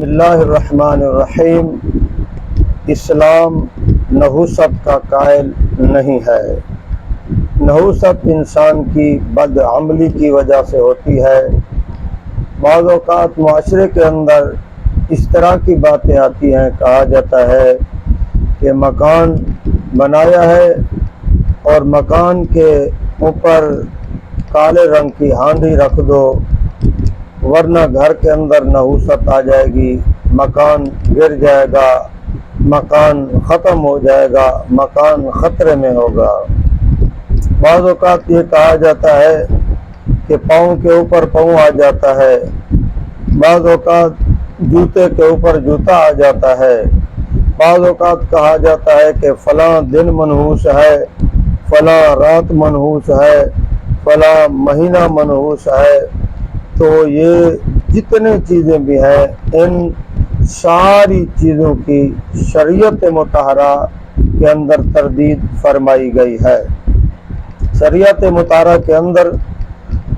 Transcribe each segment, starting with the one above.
بسم اللہ الرحمن الرحیم۔ اسلام نحوست کا قائل نہیں ہے۔ نحوست انسان کی بدعملی کی وجہ سے ہوتی ہے۔ بعض اوقات معاشرے کے اندر اس طرح کی باتیں آتی ہیں، کہا جاتا ہے کہ مکان بنایا ہے اور مکان کے اوپر کالے رنگ کی ہانڈی رکھ دو ورنہ گھر کے اندر نحوست آ جائے گی، مکان گر جائے گا، مکان ختم ہو جائے گا، مکان خطرے میں ہوگا۔ بعض اوقات یہ کہا جاتا ہے کہ پاؤں کے اوپر پاؤں آ جاتا ہے، بعض اوقات جوتے کے اوپر جوتا آ جاتا ہے، بعض اوقات کہا جاتا ہے کہ فلاں دن منحوس ہے، فلاں رات منحوس ہے، فلاں مہینہ منحوس ہے۔ تو یہ جتنے چیزیں بھی ہیں، ان ساری چیزوں کی شریعت مطہرہ کے اندر تردید فرمائی گئی ہے۔ شریعت مطہرہ کے اندر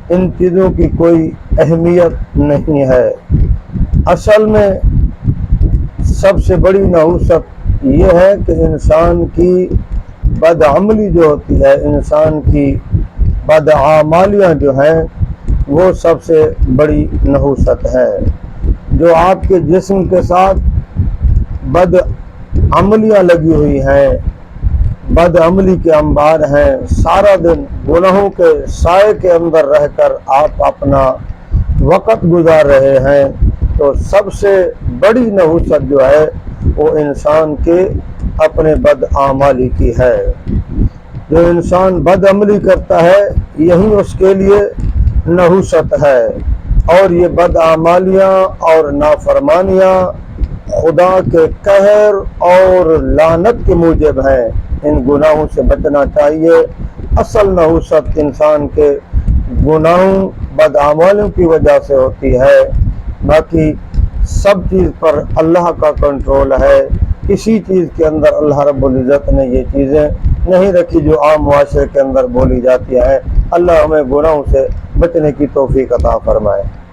ان چیزوں کی کوئی اہمیت نہیں ہے۔ اصل میں سب سے بڑی نحوست یہ ہے کہ انسان کی بدعملی جو ہوتی ہے، انسان کی بدعمالیاں جو ہیں، وہ سب سے بڑی نحوست ہے۔ جو آپ کے جسم کے ساتھ بدعملیاں لگی ہوئی ہیں، بدعملی کے انبار ہیں، سارا دن گناہوں کے سائے کے اندر رہ کر آپ اپنا وقت گزار رہے ہیں، تو سب سے بڑی نحوست جو ہے وہ انسان کے اپنے بدعملی کی ہے۔ جو انسان بدعملی کرتا ہے، یہی اس کے لیے نحوست ہے، اور یہ بدعمالیاں اور نافرمانیاں خدا کے قہر اور لعنت کے موجب ہیں۔ ان گناہوں سے بچنا چاہیے۔ اصل نحوست انسان کے گناہوں بدعمالیوں کی وجہ سے ہوتی ہے۔ باقی سب چیز پر اللہ کا کنٹرول ہے۔ کسی چیز کے اندر اللہ رب العزت نے یہ چیزیں نہیں رکھی جو عام معاشرے کے اندر بولی جاتی ہیں۔ اللہ ہمیں گناہوں سے بچنے کی توفیق عطا فرمائے۔